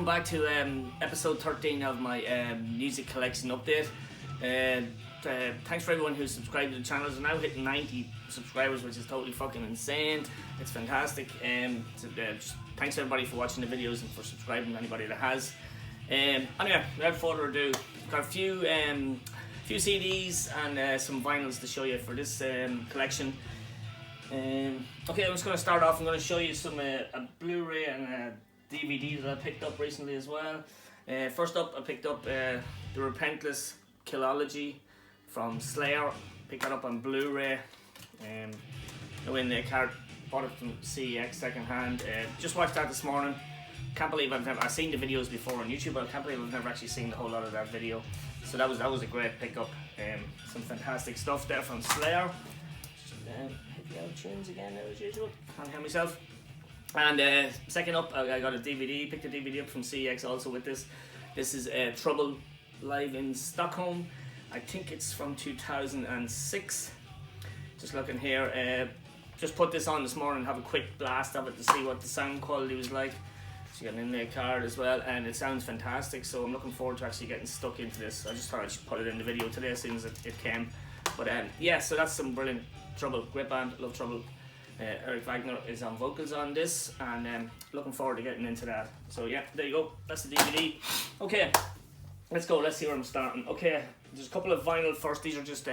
welcome back to episode 13 of my music collection update. Thanks for everyone who's subscribed to the channel. We're now hitting 90 subscribers, which is totally fucking insane. It's fantastic. Thanks everybody for watching the videos and for subscribing, anybody that has. Anyway, without further ado, got a few CDs and some vinyls to show you for this collection. Okay, I'm just going to start off. I'm going to show you some a Blu-ray and a DVD that I picked up recently as well. First up, I picked up The Repentless Killology from Slayer. Picked that up on Blu-ray. In the card, bought it from CEX second hand. Just watched that this morning. Can't believe I've seen the videos before on YouTube, but I can't believe I've never actually seen the whole lot of that video. So that was a great pickup. Some fantastic stuff there from Slayer. Tunes again as usual. Can't hear myself. And second up, I got a DVD. Picked a DVD up from CEX also with this. This is Trouble live in Stockholm. I think it's from 2006. Just looking here. Just put this on this morning. Have a quick blast of it to see what the sound quality was like. So you got an inlay card as well, and it sounds fantastic. So I'm looking forward to actually getting stuck into this. I just thought I should put it in the video today as soon as it came. But yeah, so that's some brilliant Trouble, great band, love Trouble. Eric Wagner is on vocals on this, and looking forward to getting into that. So yeah, there you go, that's the DVD. Okay, let's go, let's see where I'm starting. Okay, there's a couple of vinyl first. These are just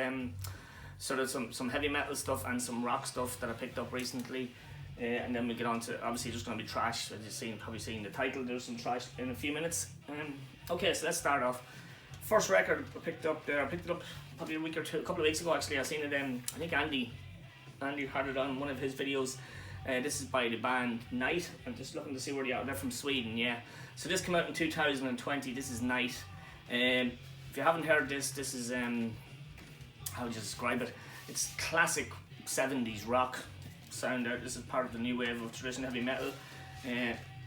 sort of some heavy metal stuff and some rock stuff that I picked up recently. And then we get on to, obviously there's going to be Thrash, as you've probably seen the title, there's some Thrash in a few minutes. Okay, so let's start off. First record I picked up there, I picked it up probably a couple of weeks ago actually. I seen it I think Andy had it on one of his videos. This is by the band Night. I'm just looking to see where they are. They're from Sweden, yeah. So this came out in 2020. This is Night. If you haven't heard this is how would you describe it? It's classic 70s rock sound there. This is part of the new wave of traditional heavy metal.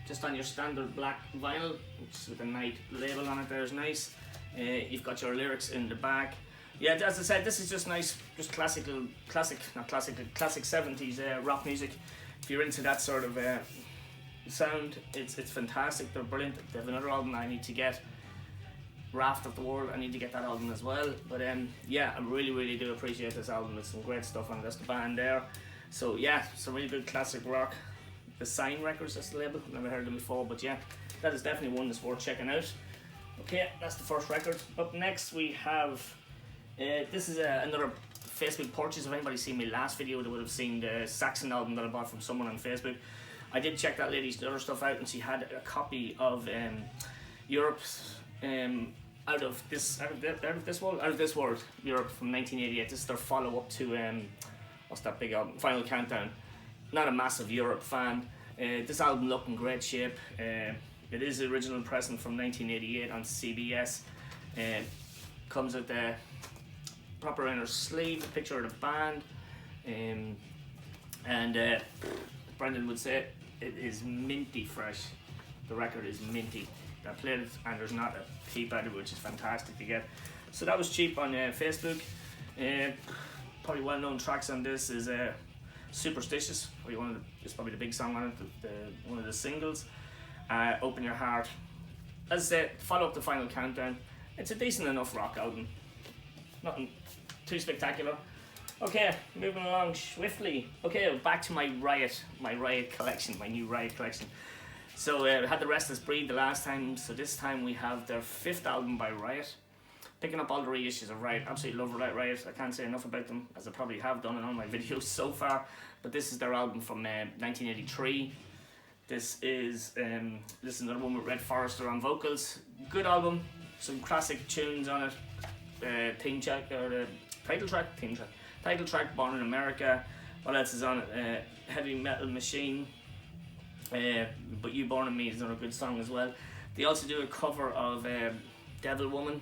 Just on your standard black vinyl, which with a Night label on it there is nice. You've got your lyrics in the back. Yeah, as I said, this is just nice, just classic 70s rock music. If you're into that sort of sound, it's fantastic. They're brilliant. They have another album I need to get, Raft of the World. I need to get that album as well. But yeah, I really do appreciate this album. There's some great stuff on it. That's the band there. So yeah, some really good classic rock. The Sign Records, that's the label. Never heard of them before, but yeah, that is definitely one that's worth checking out. Okay, that's the first record. Up next we have, this is another Facebook purchase. If anybody's seen my last video, they would have seen the Saxon album that I bought from someone on Facebook. I did check that lady's other stuff out, and she had a copy of Europe's Out of This World, Europe from 1988. This is their follow-up to what's that big album, Final Countdown. Not a massive Europe fan. This album looked in great shape. It is the original pressing from 1988 on CBS. Comes with the proper inner sleeve, a picture of the band, and Brendan would say it is minty fresh. The record is minty. I played it and there's not a peep at it, which is fantastic to get. So that was cheap on Facebook. Probably well-known tracks on this is Superstitious. It's probably the big song on it, one of the singles. Open Your Heart. As I said, follow up the Final Countdown. It's a decent enough rock album. Nothing too spectacular. Okay, moving along swiftly. Okay, back to my Riot collection, my new Riot collection. So we had The Restless Breed the last time, so this time we have their 5th album by Riot. Picking up all the reissues of Riot. Absolutely love Riot. I can't say enough about them, as I probably have done in all my videos so far. But this is their album from 1983. This is another one with Red Forrester on vocals. Good album, some classic tunes on it. Title track, Born in America. What else is on it? Heavy Metal Machine. But You Born in Me is another good song as well. They also do a cover of Devil Woman.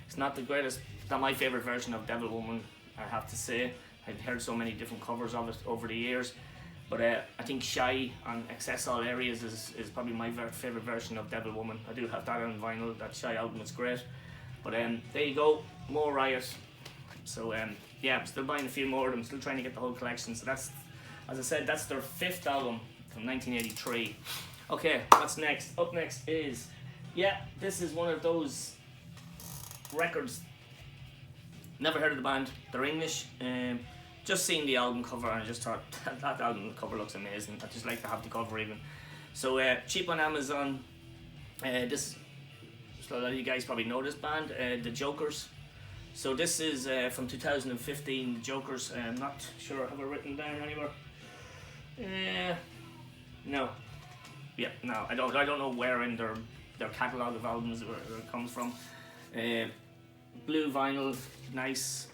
It's not the greatest, not my favourite version of Devil Woman, I have to say. I've heard so many different covers of it over the years. But I think Shy on Access All Areas is probably my favourite version of Devil Woman. I do have that on vinyl. That Shy album is great. But there you go, more Riot. So yeah, I'm still buying a few more of them, still trying to get the whole collection. So that's, as I said, that's their 5th album from 1983. Okay, what's next? Up next is, yeah, this is one of those records. Never heard of the band. They're English. Just seen the album cover and I just thought that album cover looks amazing. I just like to have the cover even. So cheap on Amazon. This, so a lot of you guys probably know this band, the Jokers. So this is from 2015. The Jokers. I'm not sure. Have I written down anywhere? No. Yeah, no. I don't know where in their catalogue of albums where it comes from. Blue vinyl, nice.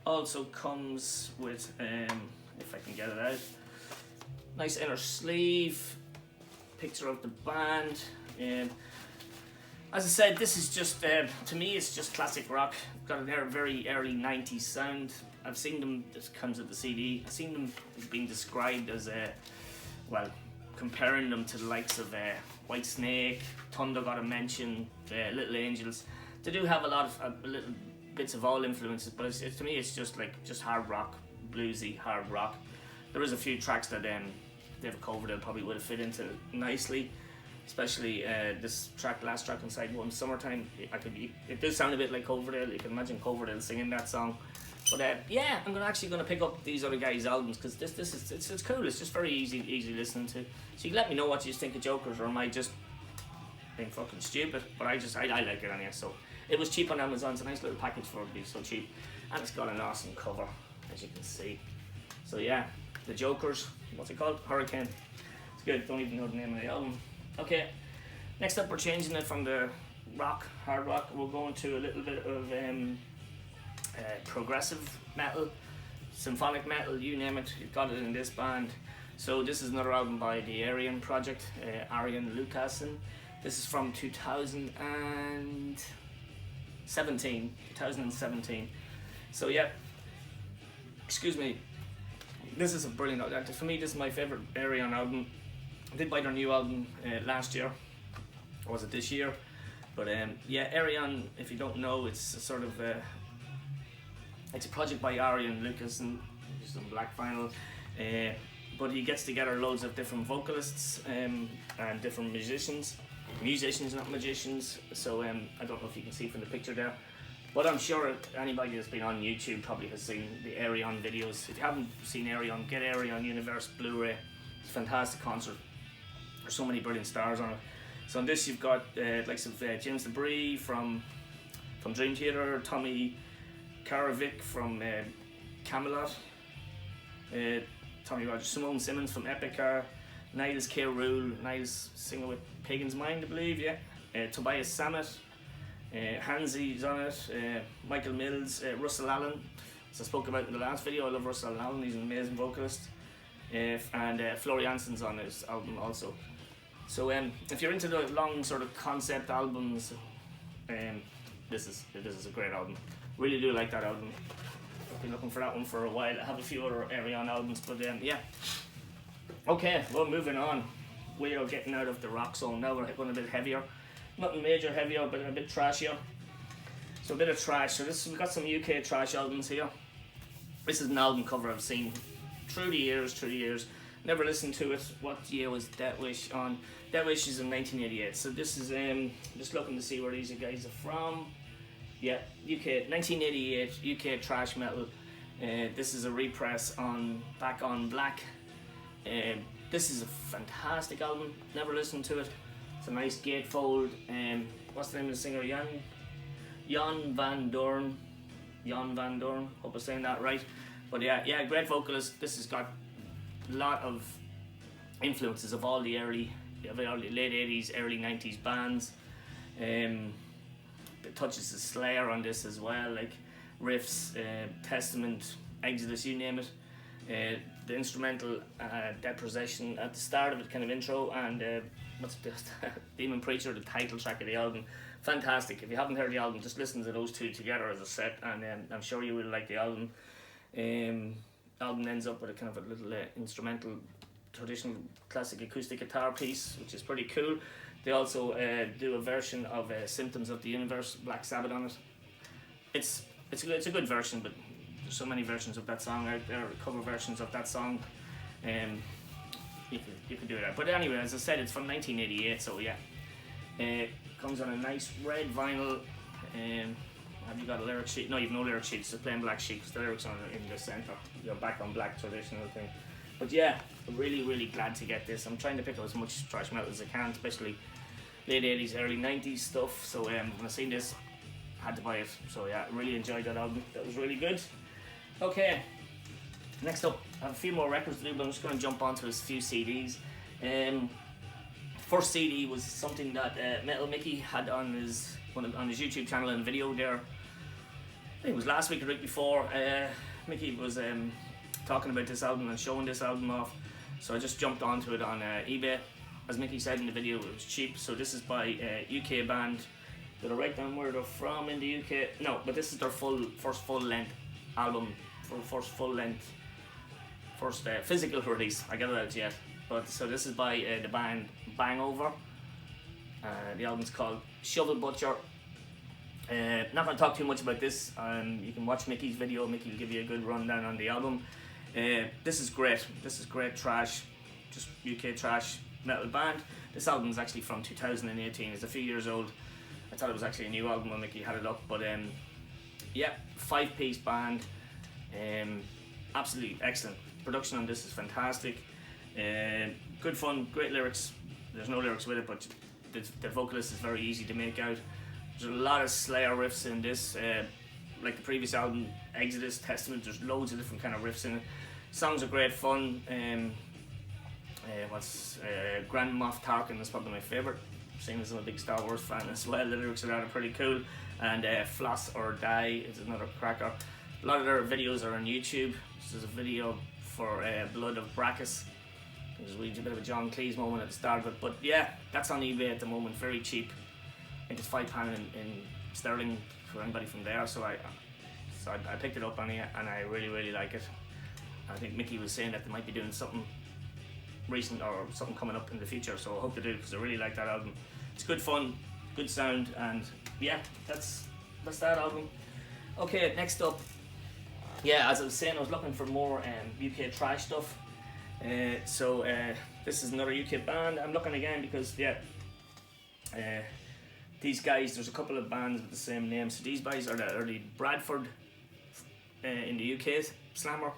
Also comes with, if I can get it out, nice inner sleeve, picture of the band. As I said, this is just, to me, it's just classic rock. Got a very early 90s sound. I've seen them, this comes with the CD, I've seen them being described as, well, comparing them to the likes of White Snake, Thunder got a mention, Little Angels. They do have a lot of little bits of all influences, but to me it's just hard rock, bluesy hard rock. There is a few tracks that David Coverdale probably would have fit into nicely, especially this track, last track inside One Summertime. It does sound a bit like Coverdale. You can imagine Coverdale singing that song. But yeah, I'm actually gonna pick up these other guys' albums because this is it's cool. It's just very easy listening to. So you can let me know what you think of Jokers, or am I just being fucking stupid? But I like it anyway. So it was cheap on Amazon. It's a nice little package for it being so cheap, and it's got an awesome cover, as you can see. So yeah, the Jokers. What's it called? Hurricane. It's good. Don't even know the name of the album. Okay. Next up, we're changing it from the rock, hard rock. We're going to a little bit of progressive metal, symphonic metal, you name it, you've got it in this band. So this is another album by the Aryan Project, Aryan Lucassen. This is from 2017. So yeah, excuse me, this is a brilliant album. For me, this is my favourite Aryan album. I did buy their new album last year, or was it this year? But yeah, Aryan, if you don't know, it's a sort of it's a project by Aryan Lucassen, just on black vinyl, but he gets together loads of different vocalists and different musicians not magicians. So I don't know if you can see from the picture there, but I'm sure anybody that's been on YouTube probably has seen the Aryan videos. If you haven't seen Aryan, get Aryan Universe Blu-ray. It's a fantastic concert. There's so many brilliant stars on it. So on this you've got likes of James Debris from Dream Theater, Tommy Karavic from Camelot, Tommy Rogers, Simone Simmons from Epicar, Niles K. Rule, Niles singer with Pagan's Mind, I believe, yeah. Tobias Sammet, Hansi's on it, Michael Mills, Russell Allen, as I spoke about in the last video. I love Russell Allen, he's an amazing vocalist, and Flory Jansen's on his album also. So if you're into the long sort of concept albums, this is a great album. Really do like that album. I've been looking for that one for a while. I have a few other Aryan albums, but yeah. Okay, well, moving on. We are getting out of the rock zone now. We're going a bit heavier. Nothing major heavier, but a bit trashier. So a bit of trash. So we've got some UK thrash albums here. This is an album cover I've seen through the years. Never listened to it. What year was Death Wish on? Death Wish is in 1988. So this is just looking to see where these guys are from. Yeah, UK 1988 UK Thrash Metal. This is a repress on Back on Black. This is a fantastic album. Never listened to it. It's a nice gatefold. What's the name of the singer? Jan van Doorn. Hope I'm saying that right. But yeah, great vocalist. This has got a lot of influences of all the late 80s, early 90s bands. It touches the Slayer on this as well, like riffs, Testament, Exodus, you name it. The instrumental Depossession at the start of it, kind of intro, and what's the Demon Preacher, the title track of the album. Fantastic. If you haven't heard the album, just listen to those two together as a set, and I'm sure you will like the album. Album ends up with a kind of a little instrumental, traditional classic acoustic guitar piece, which is pretty cool. They also do a version of Symptoms of the Universe, Black Sabbath, on it. It's a good version, but there's so many versions of that song out there, cover versions of that song. you can do that. But anyway, as I said, it's from 1988, so yeah. Comes on a nice red vinyl. Have you got a lyric sheet? No, you've no lyric sheet. It's a plain black sheet because the lyrics are in the centre. Your back on black traditional thing. But yeah, I'm really glad to get this. I'm trying to pick up as much thrash metal as I can, especially late 80s, early 90s stuff. So when I seen this, had to buy it. So yeah, really enjoyed that album. That was really good. Okay, next up, I have a few more records to do, but I'm just going to jump onto a few CDs. First CD was something that Metal Mickey had on his YouTube channel and video there. I think it was last week or the week before. Mickey was talking about this album and showing this album off, so I just jumped onto it on eBay. As Mickey said in the video, it was cheap. So this is by a UK band. Did I write down where they're from in the UK? No, but this is their first full-length album, first physical release. I got it out yet. But so this is by the band Bangover. The album's called Shovel Butcher. Not going to talk too much about this. You can watch Mickey's video. Mickey will give you a good rundown on the album. This is great. This is great thrash, just UK thrash metal band. This album is actually from 2018. It's a few years old. I thought it was actually a new album when Mickey had it up. But yeah, 5-piece band. Absolutely excellent. Production on this is fantastic. Good fun, great lyrics. There's no lyrics with it, but the vocalist is very easy to make out. There's a lot of Slayer riffs in this, like the previous album, Exodus, Testament. There's loads of different kind of riffs in it. Songs are great fun. Grand Moff Tarkin is probably my favourite, seeing as I'm a big Star Wars fan as well. The lyrics of that are pretty cool. And Floss or Die is another cracker. A lot of their videos are on YouTube. This is a video for Blood of Brachus. There's a bit of a John Cleese moment at the start of it, but yeah, that's on eBay at the moment, very cheap. I think it's £5 in sterling for anybody from there. So I picked it up on it, and I really like it. I think Mickey was saying that they might be doing something recent or something coming up in the future, so I hope they do, because I really like that album. It's good fun, good sound, and yeah, that's that album. Okay, next up, yeah, as I was saying, I was looking for more UK thrash stuff. This is another UK band. I'm looking again because yeah, these guys, there's a couple of bands with the same name. So these guys are the Bradford in the UK slammer.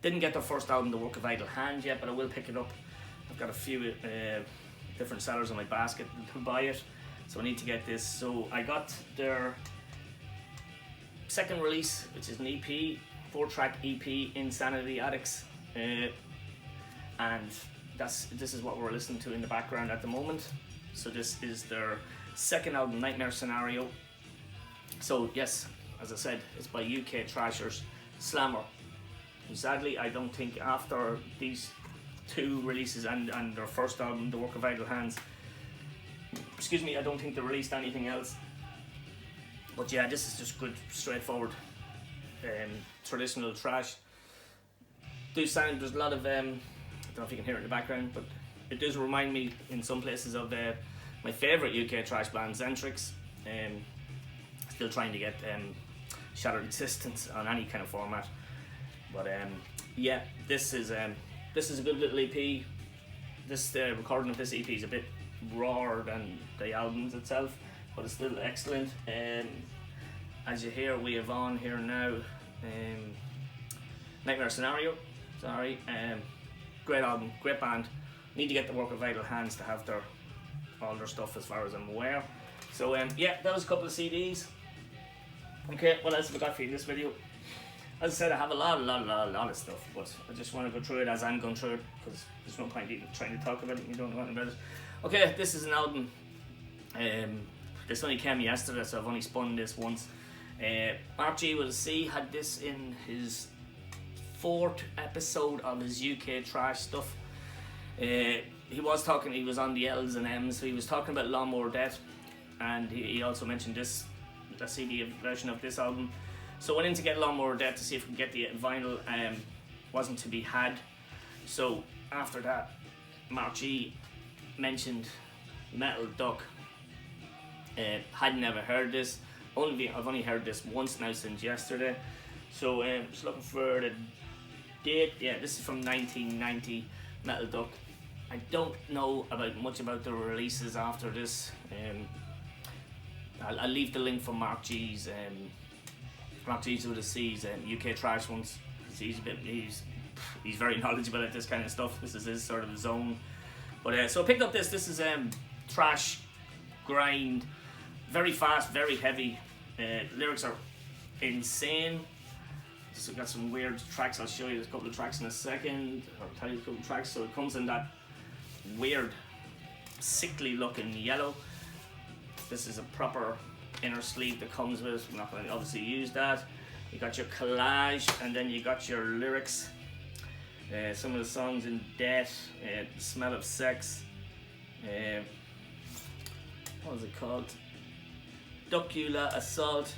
Didn't get their first album, The Work of Idle Hand, yet, but I will pick it up. I've got a few different sellers in my basket to buy it, so I need to get this. So I got their second release, which is an EP, 4-track EP, Insanity Addicts. And this is what we're listening to in the background at the moment. So this is their second album, Nightmare Scenario. So yes, as I said, it's by UK Thrashers Slammer. And sadly, I don't think after these two releases and their first album, The Work of Idle Hands, I don't think they released anything else. But yeah, this is just good, straightforward, traditional thrash. There's a lot of, I don't know if you can hear it in the background, but it does remind me in some places of my favourite UK thrash band, Zentrix. Still trying to get Shattered Existence on any kind of format. But yeah, this is a good little EP. This recording of this EP is a bit rawer than the albums itself, but it's still excellent. As you hear, we have on here now Nightmare Scenario. Sorry, great album, great band. Need to get The Work of Idle Hands to have all their stuff as far as I'm aware. So yeah, that was a couple of CDs. Okay, what else have I got for you in this video? As I said, I have a lot of stuff, but I just want to go through it as I'm going through it, because there's no point even trying to talk about it and you don't know anything about it. Okay, this is an album. This only came yesterday, so I've only spun this once. Marc G with a C had this in his 4th episode of his UK thrash stuff. He was on the L's and M's, so he was talking about Lawnmower Death, and he also mentioned the CD version of this album. So I went in to get Lawnmower Death to see if we could get the vinyl. Wasn't to be had. So after that, Marc G mentioned Metal Duck. Had never heard this. I've only heard this once now since yesterday. So just looking for the date. Yeah, this is from 1990. Metal Duck. I don't know much about the releases after this. I'll leave the link for Marc G's with a C's UK Thrash ones. He's very knowledgeable at this kind of stuff. This is his sort of zone. But so I picked up this. This is thrash grind, very fast, very heavy. Lyrics are insane. So got some weird tracks. I'll show you a couple of tracks in a second, or tell you a couple of tracks. So it comes in that weird, sickly looking yellow. This is a proper inner sleeve that comes with it. I'm not going to obviously use that. You got your collage, and then you got your lyrics. Some of the songs in Debt, The Smell of Sex. What was it called? Duckula Assault.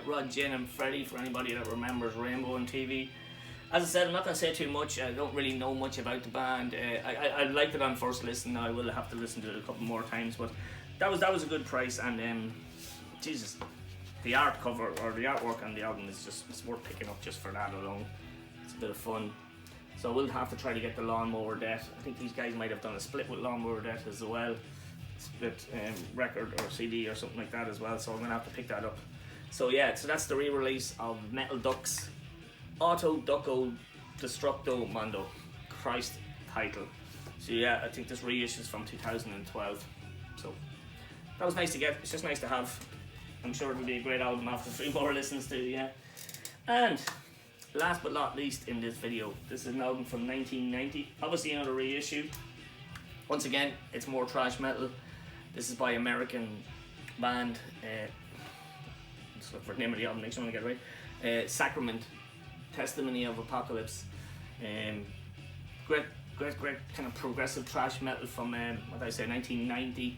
Rod, Jen and Freddie, for anybody that remembers Rainbow on TV. As I said, I'm not going to say too much. I don't really know much about the band. I liked it on first listen. I will have to listen to it a couple more times, but that was a good price. And Jesus, the art cover or the artwork on the album is it's worth picking up just for that alone. It's a bit of fun. So we'll have to try to get the Lawnmower Debt. I think these guys might have done a split with Lawnmower Debt as well. Split record or CD or something like that as well. So I'm gonna have to pick that up. So yeah, so that's the re-release of Metal Duck's Auto Ducko Destructo Mondo. Christ title. So yeah, I think this reissue is from 2012. So that was nice to get. It's just nice to have. I'm sure it'll be a great album after 3 more listens to, yeah. And last but not least in this video, this is an album from 1990. Obviously another reissue. Once again, it's more thrash metal. This is by American band. Let's look for the name of the album, make sure I get it right. Sacrament, Testimony of Apocalypse. Great kind of progressive thrash metal from, 1990.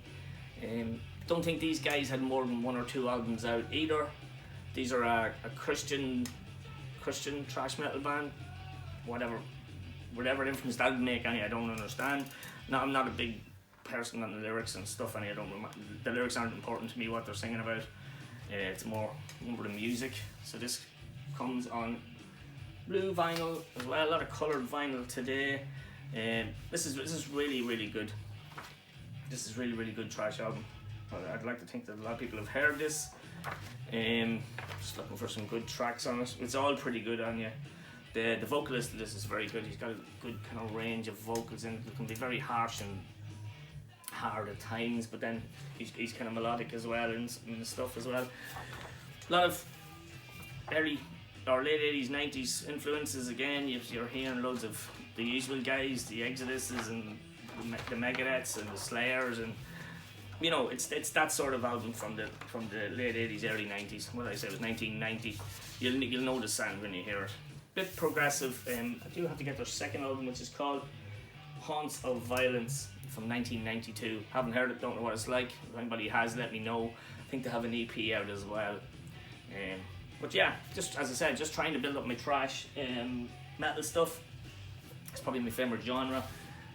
Don't think these guys had more than 1 or 2 albums out either. These are a Christian thrash metal band. Whatever difference that would make, I don't understand. No, I'm not a big person on the lyrics and stuff, and the lyrics aren't important to me what they're singing about. It's more the music. So this comes on blue vinyl as well, a lot of coloured vinyl today. This is really good. This is really good thrash album. I'd like to think that a lot of people have heard this. Just looking for some good tracks on it. It's all pretty good on you. The vocalist of this is very good. He's got a good kind of range of vocals in it. It can be very harsh and hard at times, but then he's kind of melodic as well and stuff as well. A lot of early or late 80s, 90s influences again. You're hearing loads of the usual guys, the Exoduses and the Megadeths and the Slayers, and you know, it's that sort of album from the late 80s, early 90s. What did I say? It was 1990. You'll know the sound when you hear it. Bit progressive. I do have to get their second album, which is called Haunts of Violence, from 1992. Haven't heard it, don't know what it's like. If anybody has, let me know. I think they have an EP out as well. But yeah, just as I said, just trying to build up my thrash metal stuff. It's probably my favourite genre.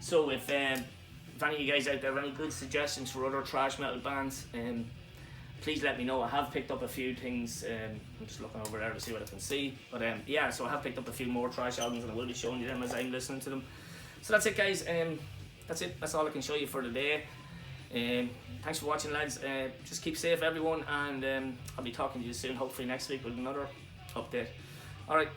So if any of you guys out there have any good suggestions for other thrash metal bands, please let me know. I have picked up a few things. I'm just looking over there to see what I can see. But yeah, so I have picked up a few more thrash albums, and I will be showing you them as I'm listening to them. So that's it, guys. That's it. That's all I can show you for today. Thanks for watching, lads. Just keep safe, everyone, and I'll be talking to you soon, hopefully next week with another update. Alright.